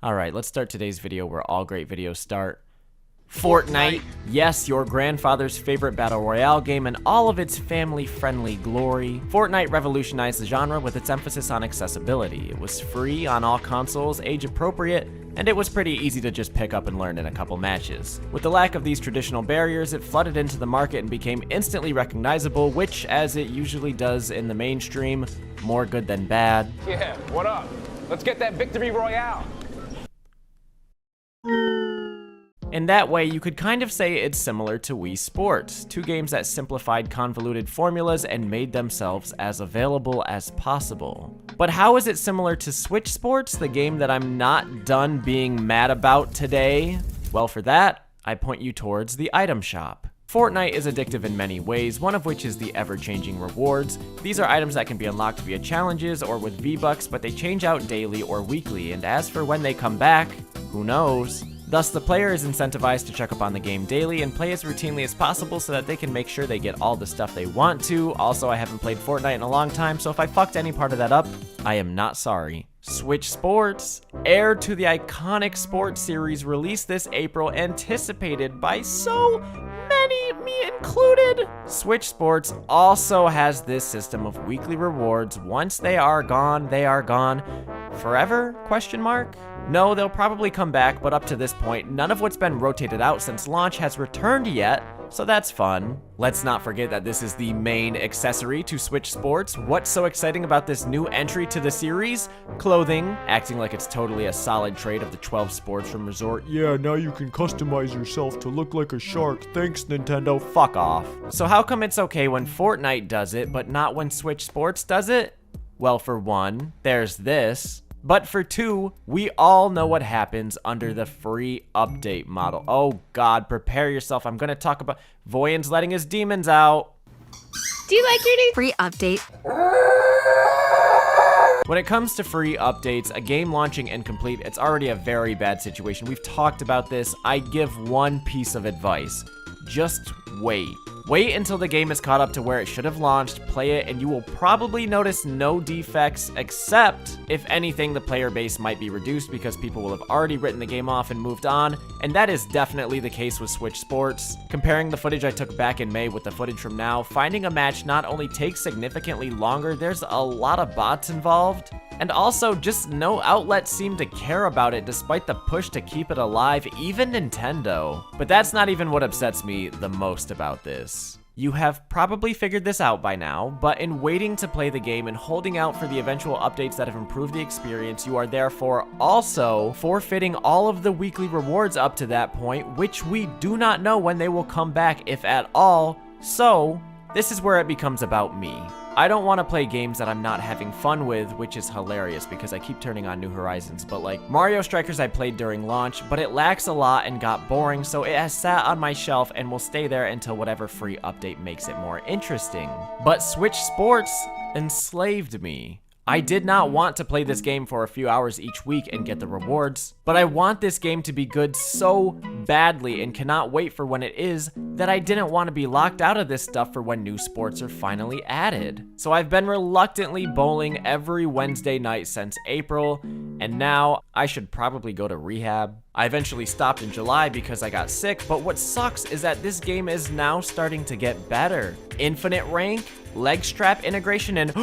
Alright, let's start today's video where all great videos start. Fortnite. Yes, your grandfather's favorite battle royale game in all of its family-friendly glory. Fortnite revolutionized the genre with its emphasis on accessibility. It was free on all consoles, age-appropriate, and it was pretty easy to just pick up and learn in a couple matches. With the lack of these traditional barriers, it flooded into the market and became instantly recognizable, which, as it usually does in the mainstream, more good than bad. Yeah, what up? Let's get that victory royale. In that way, you could kind of say it's similar to Wii Sports, two games that simplified convoluted formulas and made themselves as available as possible. But how is it similar to Switch Sports, the game that I'm not done being mad about today? Well, for that, I point you towards the item shop. Fortnite is addictive in many ways, one of which is the ever-changing rewards. These are items that can be unlocked via challenges or with V-Bucks, but they change out daily or weekly, and as for when they come back, who knows? Thus, the player is incentivized to check up on the game daily and play as routinely as possible so that they can make sure they get all the stuff they want to. Also, I haven't played Fortnite in a long time, so if I fucked any part of that up, I am not sorry. Switch Sports, heir to the iconic sports series, released this April, anticipated by so many, me included. Switch Sports also has this system of weekly rewards. Once they are gone, they are gone. Forever? Question mark? No, they'll probably come back, but up to this point, none of what's been rotated out since launch has returned yet, so that's fun. Let's not forget that this is the main accessory to Switch Sports. What's so exciting about this new entry to the series? Clothing, acting like it's totally a solid trade of the 12 sports from Resort. Yeah, now you can customize yourself to look like a shark. Thanks, Nintendo. Fuck off. So how come it's okay when Fortnite does it, but not when Switch Sports does it? Well, for one, there's this. But for two, we all know what happens under the free update model. Oh god, prepare yourself. I'm gonna talk about Voyan's letting his demons out. Do you like your new Free update. When it comes to free updates, a game launching incomplete, it's already a very bad situation. We've talked about this. I give one piece of advice. Just wait. Wait until the game is caught up to where it should have launched, play it, and you will probably notice no defects, except, if anything, the player base might be reduced because people will have already written the game off and moved on, and that is definitely the case with Switch Sports. Comparing the footage I took back in May with the footage from now, finding a match not only takes significantly longer, there's a lot of bots involved, and also just no outlets seem to care about it despite the push to keep it alive, even Nintendo. But that's not even what upsets me the most about this. You have probably figured this out by now, but in waiting to play the game and holding out for the eventual updates that have improved the experience, you are therefore also forfeiting all of the weekly rewards up to that point, which we do not know when they will come back, if at all. So, this is where it becomes about me. I don't want to play games that I'm not having fun with, which is hilarious because I keep turning on New Horizons, but like Mario Strikers I played during launch, but it lacks a lot and got boring, so it has sat on my shelf and will stay there until whatever free update makes it more interesting. But Switch Sports enslaved me. I did not want to play this game for a few hours each week and get the rewards, but I want this game to be good so badly and cannot wait for when it is that I didn't want to be locked out of this stuff for when new sports are finally added. So I've been reluctantly bowling every Wednesday night since April, and now I should probably go to rehab. I eventually stopped in July because I got sick, but what sucks is that this game is now starting to get better. Infinite rank, leg strap integration, and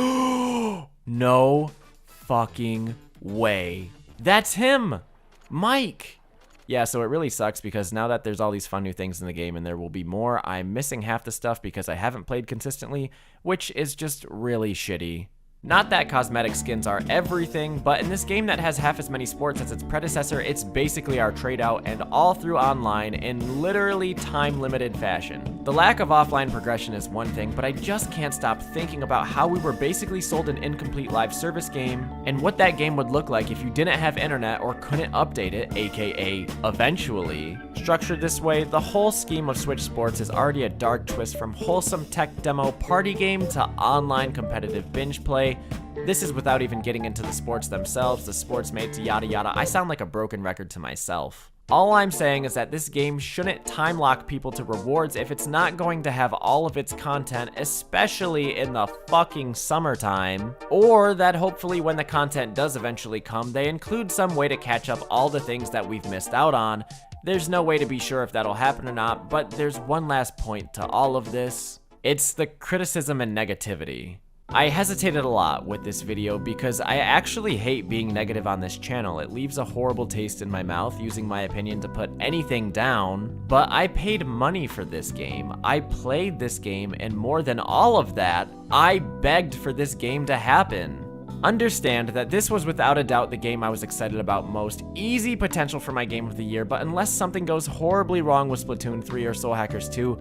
no fucking way. That's him! Mike! Yeah, so it really sucks because now that there's all these fun new things in the game and there will be more, I'm missing half the stuff because I haven't played consistently, which is just really shitty. Not that cosmetic skins are everything, but in this game that has half as many sports as its predecessor, it's basically our trade out and all through online in literally time-limited fashion. The lack of offline progression is one thing, but I just can't stop thinking about how we were basically sold an incomplete live service game and what that game would look like if you didn't have internet or couldn't update it, aka eventually. Structured this way, the whole scheme of Switch Sports is already a dark twist from wholesome tech demo party game to online competitive binge play. This is without even getting into the sports themselves, the sports mates, yada yada. I sound like a broken record to myself. All I'm saying is that this game shouldn't time lock people to rewards if it's not going to have all of its content, especially in the fucking summertime. Or that hopefully when the content does eventually come, they include some way to catch up all the things that we've missed out on. There's no way to be sure if that'll happen or not, but there's one last point to all of this. It's the criticism and negativity. I hesitated a lot with this video because I actually hate being negative on this channel. It leaves a horrible taste in my mouth using my opinion to put anything down, but I paid money for this game. I played this game, and more than all of that, I begged for this game to happen. Understand that this was without a doubt the game I was excited about most. Easy potential for my game of the year, but unless something goes horribly wrong with Splatoon 3 or Soul Hackers 2,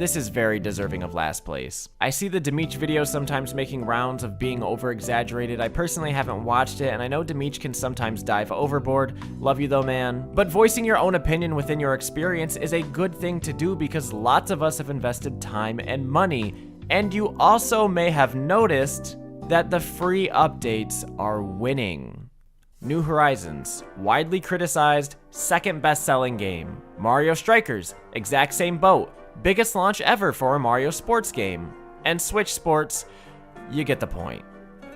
this is very deserving of last place. I see the Damich video sometimes making rounds of being over-exaggerated. I personally haven't watched it, and I know Damich can sometimes dive overboard. Love you though, man. But voicing your own opinion within your experience is a good thing to do because lots of us have invested time and money. And you also may have noticed that the free updates are winning. New Horizons, widely criticized, second best-selling game. Mario Strikers, exact same boat. Biggest launch ever for a Mario sports game. And Switch Sports, you get the point.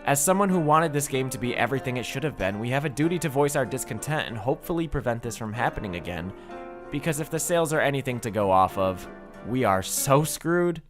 As someone who wanted this game to be everything it should have been, we have a duty to voice our discontent and hopefully prevent this from happening again. Because if the sales are anything to go off of, we are so screwed.